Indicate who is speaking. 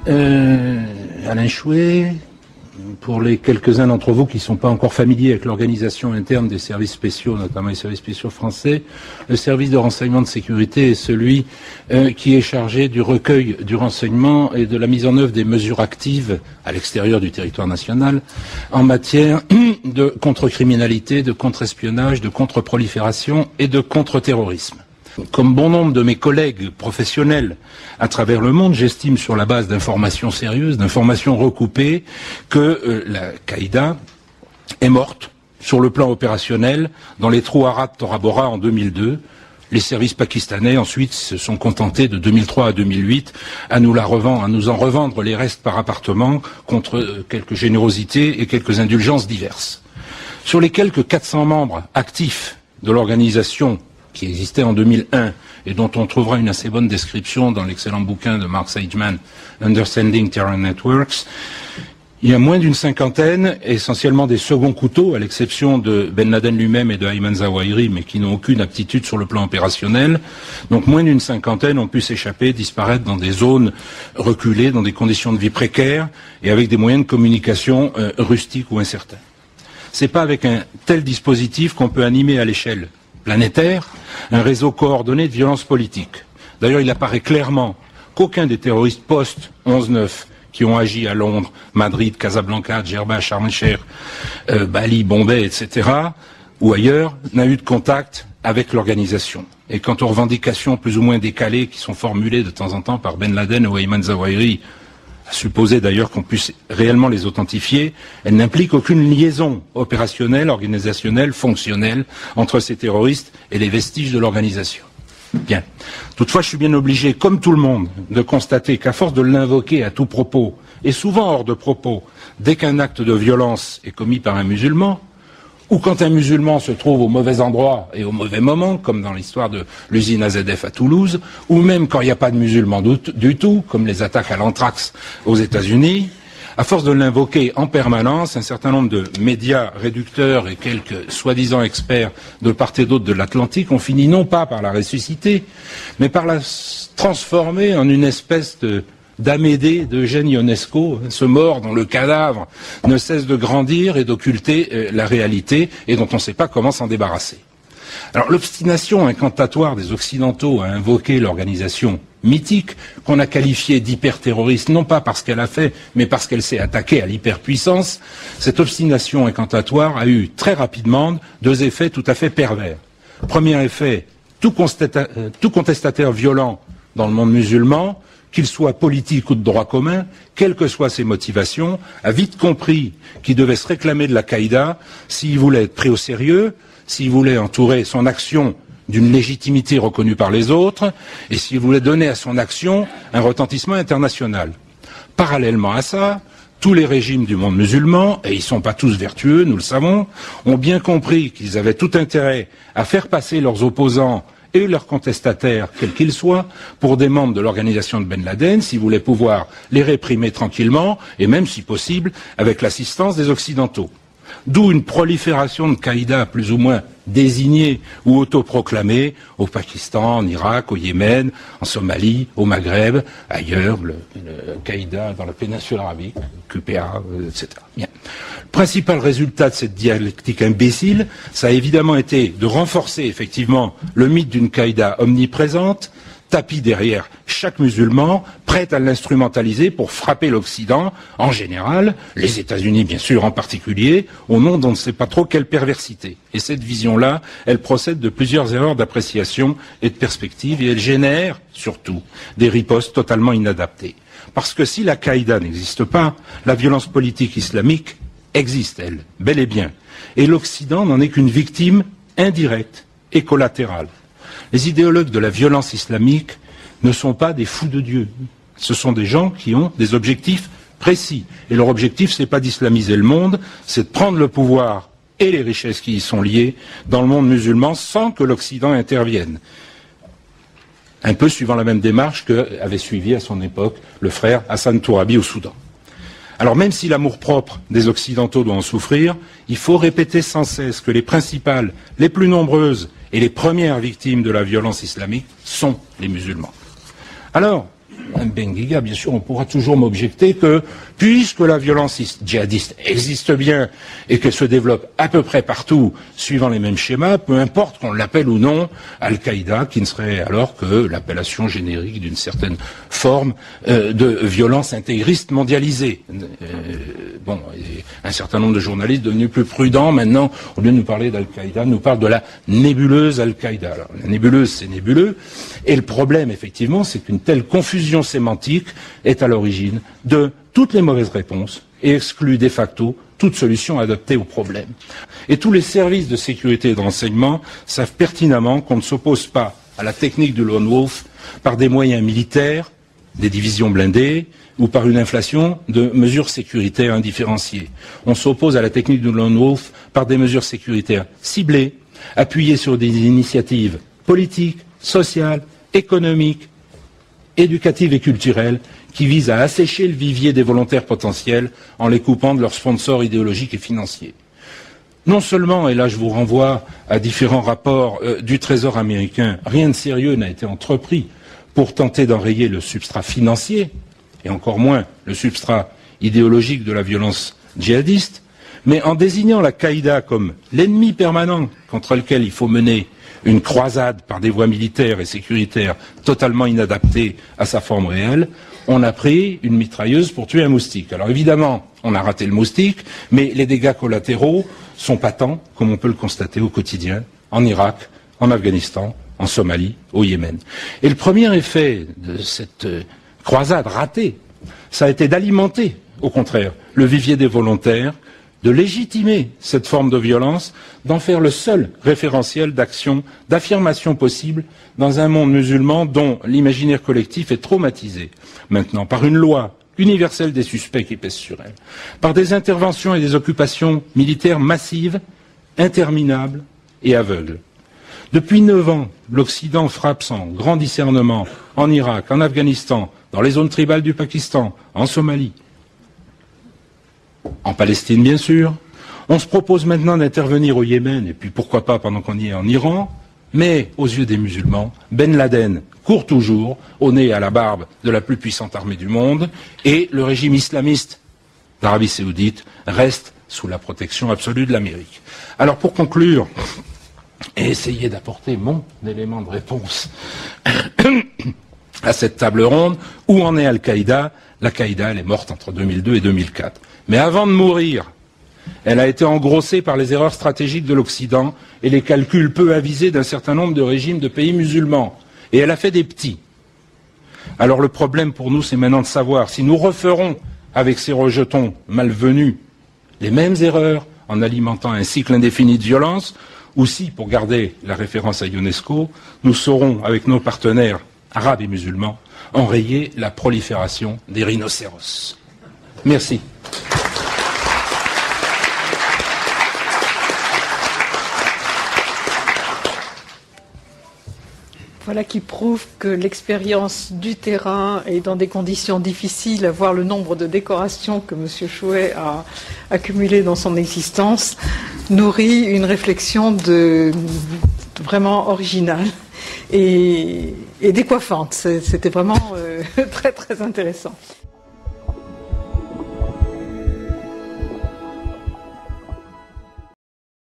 Speaker 1: Alain Chouet, pour les quelques-uns d'entre vous qui ne sont pas encore familiers avec l'organisation interne des services spéciaux, notamment les services spéciaux français, le service de renseignement de sécurité est celui qui est chargé du recueil du renseignement et de la mise en œuvre des mesures actives à l'extérieur du territoire national en matière de contre-criminalité, de contre-espionnage, de contre-prolifération et de contre-terrorisme. Comme bon nombre de mes collègues professionnels à travers le monde, j'estime sur la base d'informations sérieuses, d'informations recoupées, que la Qaïda est morte sur le plan opérationnel dans les trous arabes Tora Bora en 2002. Les services pakistanais ensuite se sont contentés de 2003 à 2008 à nous en revendre les restes par appartement contre quelques générosités et quelques indulgences diverses. Sur les quelques 400 membres actifs de l'organisation qui existait en 2001 et dont on trouvera une assez bonne description dans l'excellent bouquin de Mark Sageman, Understanding Terror Networks. Il y a moins d'une cinquantaine, essentiellement des seconds couteaux, à l'exception de Ben Laden lui-même et de Ayman Zawahiri, mais qui n'ont aucune aptitude sur le plan opérationnel. Donc moins d'une cinquantaine ont pu s'échapper, disparaître dans des zones reculées, dans des conditions de vie précaires et avec des moyens de communication rustiques ou incertains. C'est pas avec un tel dispositif qu'on peut animer à l'échelle planétaire un réseau coordonné de violence politique. D'ailleurs, il apparaît clairement qu'aucun des terroristes post-11/9 qui ont agi à Londres, Madrid, Casablanca, Djerba, Sharm el-Sheikh, Bali, Bombay, etc., ou ailleurs, n'a eu de contact avec l'organisation. Et quant aux revendications plus ou moins décalées qui sont formulées de temps en temps par Ben Laden ou Ayman Zawahiri, à supposer d'ailleurs qu'on puisse réellement les authentifier, elles n'impliquent aucune liaison opérationnelle, organisationnelle, fonctionnelle entre ces terroristes et les vestiges de l'organisation. Bien. Toutefois, je suis bien obligé, comme tout le monde, de constater qu'à force de l'invoquer à tout propos, et souvent hors de propos, dès qu'un acte de violence est commis par un musulman, ou quand un musulman se trouve au mauvais endroit et au mauvais moment, comme dans l'histoire de l'usine AZF à Toulouse, ou même quand il n'y a pas de musulmans du tout, comme les attaques à l'anthrax aux États-Unis, à force de l'invoquer en permanence, un certain nombre de médias réducteurs et quelques soi-disant experts de part et d'autre de l'Atlantique ont fini non pas par la ressusciter, mais par la transformer en une espèce d'Amédée d'Eugène Ionesco, ce mort dont le cadavre ne cesse de grandir et d'occulter la réalité et dont on ne sait pas comment s'en débarrasser. Alors l'obstination incantatoire des Occidentaux à invoquer l'organisation mythique qu'on a qualifiée d'hyperterroriste, non pas parce qu'elle a fait, mais parce qu'elle s'est attaquée à l'hyperpuissance, cette obstination incantatoire a eu très rapidement deux effets tout à fait pervers. Premier effet, tout contestataire violent dans le monde musulman, qu'il soit politique ou de droit commun, quelles que soient ses motivations, a vite compris qu'il devait se réclamer de la Qaïda s'il voulait être pris au sérieux, s'il voulait entourer son action d'une légitimité reconnue par les autres, et s'il voulait donner à son action un retentissement international. Parallèlement à ça, tous les régimes du monde musulman, et ils ne sont pas tous vertueux, nous le savons, ont bien compris qu'ils avaient tout intérêt à faire passer leurs opposants et leurs contestataires, quels qu'ils soient, pour des membres de l'organisation de Ben Laden, s'ils voulaient pouvoir les réprimer tranquillement, et même, si possible, avec l'assistance des Occidentaux. D'où une prolifération de Qaïda plus ou moins désignée ou autoproclamée au Pakistan, en Irak, au Yémen, en Somalie, au Maghreb, ailleurs, le Qaïda dans la péninsule arabique, QPA, etc. Bien. Le principal résultat de cette dialectique imbécile, ça a évidemment été de renforcer effectivement le mythe d'une Qaïda omniprésente, tapis derrière chaque musulman, prête à l'instrumentaliser pour frapper l'Occident, en général, les États-Unis bien sûr en particulier, au nom d'on ne sait pas trop quelle perversité. Et cette vision-là, elle procède de plusieurs erreurs d'appréciation et de perspective, et elle génère, surtout, des ripostes totalement inadaptées. Parce que si la Qaïda n'existe pas, la violence politique islamique existe, elle, bel et bien. Et l'Occident n'en est qu'une victime indirecte et collatérale. Les idéologues de la violence islamique ne sont pas des fous de Dieu. Ce sont des gens qui ont des objectifs précis. Et leur objectif, c'est pas d'islamiser le monde, c'est de prendre le pouvoir et les richesses qui y sont liées dans le monde musulman sans que l'Occident intervienne. Un peu suivant la même démarche qu'avait suivi à son époque le frère Hassan Tourabi au Soudan. Alors même si l'amour-propre des Occidentaux doit en souffrir, il faut répéter sans cesse que les principales, les plus nombreuses et les premières victimes de la violence islamique sont les musulmans. Alors, Benguiga, bien sûr, on pourra toujours m'objecter que, puisque la violence djihadiste existe bien et qu'elle se développe à peu près partout, suivant les mêmes schémas, peu importe qu'on l'appelle ou non Al-Qaïda, qui ne serait alors que l'appellation générique d'une certaine forme de violence intégriste mondialisée. Bon, un certain nombre de journalistes devenus plus prudents, maintenant, au lieu de nous parler d'Al-Qaïda, nous parlent de la nébuleuse Al-Qaïda. Alors, la nébuleuse, c'est nébuleux, et le problème, effectivement, c'est qu'une telle confusion sémantique est à l'origine de toutes les mauvaises réponses et exclut de facto toute solution adaptée au problème. Et tous les services de sécurité et de renseignement savent pertinemment qu'on ne s'oppose pas à la technique du lone wolf par des moyens militaires, des divisions blindées, ou par une inflation de mesures sécuritaires indifférenciées. On s'oppose à la technique du lone wolf par des mesures sécuritaires ciblées, appuyées sur des initiatives politiques, sociales, économiques, éducatives et culturelles qui visent à assécher le vivier des volontaires potentiels en les coupant de leurs sponsors idéologiques et financiers. Non seulement, et là je vous renvoie à différents rapports du Trésor américain, rien de sérieux n'a été entrepris pour tenter d'enrayer le substrat financier, et encore moins le substrat idéologique de la violence djihadiste, mais en désignant la Qaïda comme l'ennemi permanent contre lequel il faut mener une croisade par des voies militaires et sécuritaires totalement inadaptées à sa forme réelle, on a pris une mitrailleuse pour tuer un moustique. Alors évidemment, on a raté le moustique, mais les dégâts collatéraux sont patents, comme on peut le constater au quotidien, en Irak, en Afghanistan, en Somalie, au Yémen. Et le premier effet de cette croisade ratée, ça a été d'alimenter, au contraire, le vivier des volontaires, de légitimer cette forme de violence, d'en faire le seul référentiel d'action, d'affirmation possible dans un monde musulman dont l'imaginaire collectif est traumatisé maintenant par une loi universelle des suspects qui pèse sur elle, par des interventions et des occupations militaires massives, interminables et aveugles. Depuis 9 ans, l'Occident frappe sans grand discernement en Irak, en Afghanistan, dans les zones tribales du Pakistan, en Somalie, en Palestine bien sûr. On se propose maintenant d'intervenir au Yémen, et puis pourquoi pas pendant qu'on y est en Iran, mais aux yeux des musulmans, Ben Laden court toujours au nez et à la barbe de la plus puissante armée du monde, et le régime islamiste d'Arabie Saoudite reste sous la protection absolue de l'Amérique. Alors pour conclure, et essayer d'apporter mon élément de réponse à cette table ronde, où en est Al-Qaïda? L'Al-Qaïda, elle est morte entre 2002 et 2004. Mais avant de mourir, elle a été engrossée par les erreurs stratégiques de l'Occident et les calculs peu avisés d'un certain nombre de régimes de pays musulmans. Et elle a fait des petits. Alors le problème pour nous, c'est maintenant de savoir si nous referons avec ces rejetons malvenus les mêmes erreurs en alimentant un cycle indéfini de violence, ou si, pour garder la référence à UNESCO, nous saurons, avec nos partenaires arabes et musulmans, enrayer la prolifération des rhinocéros. Merci.
Speaker 2: Voilà qui prouve que l'expérience du terrain et dans des conditions difficiles, voir le nombre de décorations que M. Chouet a accumulées dans son existence, nourrit une réflexion vraiment originale et décoiffante. C'était vraiment très très intéressant.